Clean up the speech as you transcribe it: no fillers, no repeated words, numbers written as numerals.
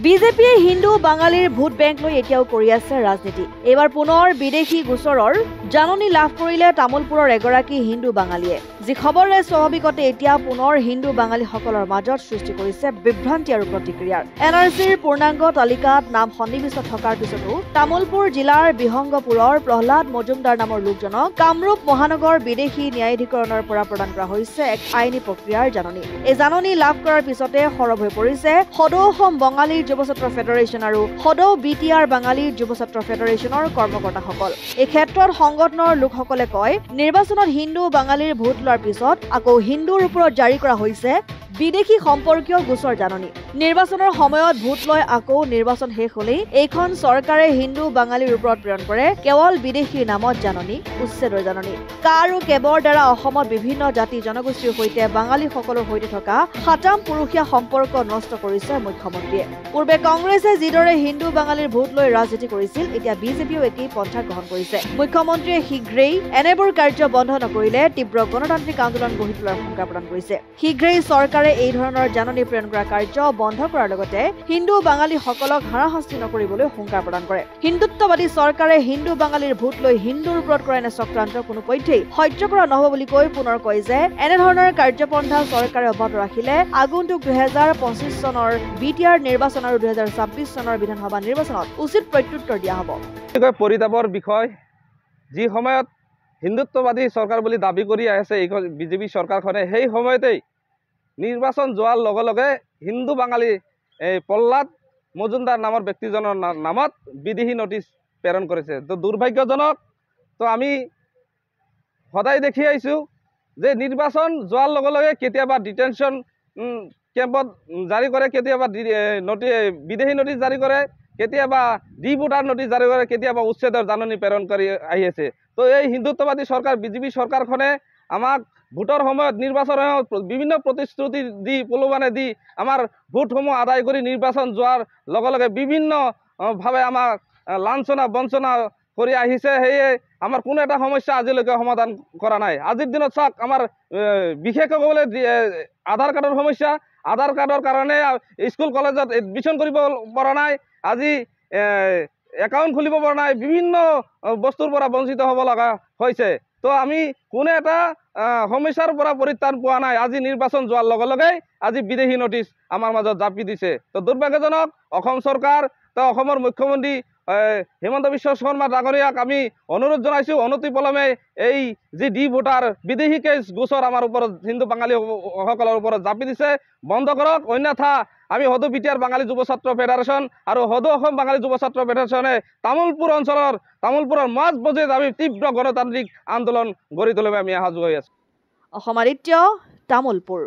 বিজেপিয়ে Hindu বাঙালিৰ vote bank লৈ এতিয়াও কৰি আছে ৰাজনীতি। এবাৰ পুনৰ বিদেশী গোচৰৰ জাননী লাভ কৰিলে তামুলপুৰৰ এগৰাকী হিন্দু বাঙালিয়ে, যি খবৰে স্বাভাৱিকতে এতিয়া পুনৰ হিন্দু বাঙালীসকলৰ মাজত সৃষ্টি কৰিছে বিভ্ৰান্তি আৰু প্ৰতিক্ৰিয়াৰ। NRCৰ পূৰ্ণাংগ তালিকাত নাম সন্নিবিষ্ট থকাৰ পিছতো তামুলপুৰ জিলাৰ বিহংগপুৰৰ প্ৰহ্লাদ মজুমদাৰ নামৰ লোকজনক কামৰূপ মহানগৰ বিদেশী ন্যায়াধিকৰণৰ পৰা প্ৰদান কৰা হৈছে এক আইনী প্ৰক্ৰিয়াৰ জাননী। এই জাননী লাভ কৰাৰ পিছতে সৰব হৈ পৰিছে সদৌ অসম বঙালী যুৱ ছাত্ৰ ফেডাৰেশ্যন আৰু সদৌ BTR বাঙালী যুৱ ছাত্ৰ ফেডাৰেশ্যনৰ কৰ্মকৰ্তাসকল। এই ক্ষেত্ৰত সংগঠনৰ লোকসকলে কয়, নিৰ্বাচনত হিন্দু বাঙালীৰ ভোট লোৱাৰ পিছত আকৌ হিন্দুৰ ওপৰত জাৰি কৰা হৈছে বিদেশী সম্পৰ্কীয় গোচৰ জাননী। নিৰ্বাচনৰ সময়ত ভোট লৈ আকৌ নিৰ্বাচন শেষ হলেই এইখন চৰকাৰে হিন্দু বাঙালীৰ ওপৰত প্ৰেৰণ কৰে কেৱল বিদেশীৰ নামত জাননী, উচ্ছেদৰ জাননী। কা আৰু কেবৰ দ্বাৰা অসমত বিভিন্ন জাতি জনগোষ্ঠীৰ সৈতে বাঙালীসকলৰ সৈতে থকা সাতাম পুৰুষীয়া সম্পৰ্ক নষ্ট কৰিছে মুখ্যমন্ত্ৰীয়ে। পূৰ্বে কংগ্ৰেছে যিদৰে হিন্দু বাঙালীৰ ভোট লৈ ৰাজনীতি কৰিছিল, এতিয়া বিজেপিয়েও একেই পন্থা গ্ৰহণ কৰিছে। মুখ্যমন্ত্ৰীয়ে শীঘ্ৰেই এনেবোৰ কাৰ্য বন্ধ নকৰিলে তীব্ৰ গণতান্ত্ৰিক আন্দোলন গঢ়ি তোলাৰ শংকা প্ৰদান কৰিছে। শীঘ্ৰেই চৰকাৰে এই ধৰণৰ জাননী প্ৰেৰণ কৰা কাৰ্য বন্ধ কৰাৰ লগতে হিন্দু বাঙালীসকলক হাৰাশাস্তি নকৰিবলৈ শংকা প্ৰদান কৰে। হিন্দুত্ববাদী চৰকাৰে হিন্দু বাঙালীৰ ভোট লৈ হিন্দুৰ ওপৰত কৰা এনে চক্ৰান্ত কোনোপধ্যেই সহ্য কৰা নহব বুলি কৈ পুনৰ কয় যে এনেধৰণৰ কাৰ্যপন্থা চৰকাৰে অব্যাহত ৰাখিলে আগন্তুক 2025 চনৰ BTR নিৰ্বাচন আৰু 2026 চনৰ বিধানসভা নিৰ্বাচনত উচিত প্ৰত্যুত্তৰ দিয়া হ'ব। পৰিতাপৰ বিষয়, যি সময়ত হিন্দুত্ববাদী চৰকাৰ বুলি দাবী কৰি আছে এই বিজেপি চৰকাৰখনে, সেই সময়তেই নিৰ্বাচন যোৱাৰ লগে লগে হিন্দু বাঙালী এই প্ৰহ্লাদ মজুমদাৰ নামৰ ব্যক্তিজনৰ নামত বিদেশী নটিচ প্ৰেৰণ কৰিছে। তো দুৰ্ভাগ্যজনক। তো আমি সদায় দেখি আহিছোঁ যে নিৰ্বাচন যোৱাৰ লগে লগে কেতিয়াবা ডিটেনশ্যন কেম্পত জাৰি কৰে, কেতিয়াবা বিদেশী নটিচ জাৰি কৰে, কেতিয়াবা ডিভোটাৰ নটিচ জাৰি কৰে, কেতিয়াবা উচ্ছেদৰ জাননী প্ৰেৰণ কৰি আহি আছে। তো এই হিন্দুত্ববাদী চৰকাৰ বিজেপি চৰকাৰখনে আমাক ভোটৰ সময়ত নিৰ্বাচনৰ বিভিন্ন প্ৰতিশ্ৰুতি দি প্ৰলোভনে দি আমাৰ ভোটসমূহ আদায় কৰি নিৰ্বাচন যোৱাৰ লগে লগে বিভিন্নভাৱে আমাক লাঞ্ছনা বঞ্চনা কৰি আহিছে। সেয়ে আমাৰ কোনো এটা সমস্যা আজিলৈকে সমাধান কৰা নাই। আজিৰ দিনত চাওক, আমাৰ বিশেষকৈ ক'বলৈ আধাৰ কাৰ্ডৰ সমস্যা। আধাৰ কাৰ্ডৰ কাৰণে স্কুল কলেজত এডমিশ্যন কৰিব পৰা নাই, আজি একাউণ্ট খুলিব পৰা নাই, বিভিন্ন বস্তুৰ পৰা বঞ্চিত হ'ব লগা হৈছে। তো আমি কোনো এটা সমস্যাৰ পৰা পৰিত্ৰাণ পোৱা নাই। আজি নিৰ্বাচন যোৱাৰ লগে লগেই আজি বিদেশী নটিচ আমাৰ মাজত জাপি দিছে। তো দুৰ্ভাগ্যজনক। অসম চৰকাৰ, তো অসমৰ মুখ্যমন্ত্ৰী হিমন্ত বিশ্ব শৰ্মা ডাঙৰীয়াক আমি অনুৰোধ জনাইছোঁ, অনতিপলমে এই যি ডিভোটাৰ বিদেশী কেছ গোচৰ আমাৰ ওপৰত হিন্দু বাঙালীসকলৰ ওপৰত জাপি দিছে, বন্ধ কৰক। অন্যথা আমি সদৌ BTR বাঙালী যুৱ ছাত্ৰ ফেডাৰেশ্যন আৰু সদৌ অসম বাঙালী যুৱ ছাত্ৰ ফেডাৰেশ্যনে তামুলপুৰৰ মাজ মজিয়াত আমি তীব্ৰ গণতান্ত্ৰিক আন্দোলন গঢ়ি তুলিবলৈ আমি সাজু হৈ আছোঁ। অসম আদিত্য, তামুলপুৰ।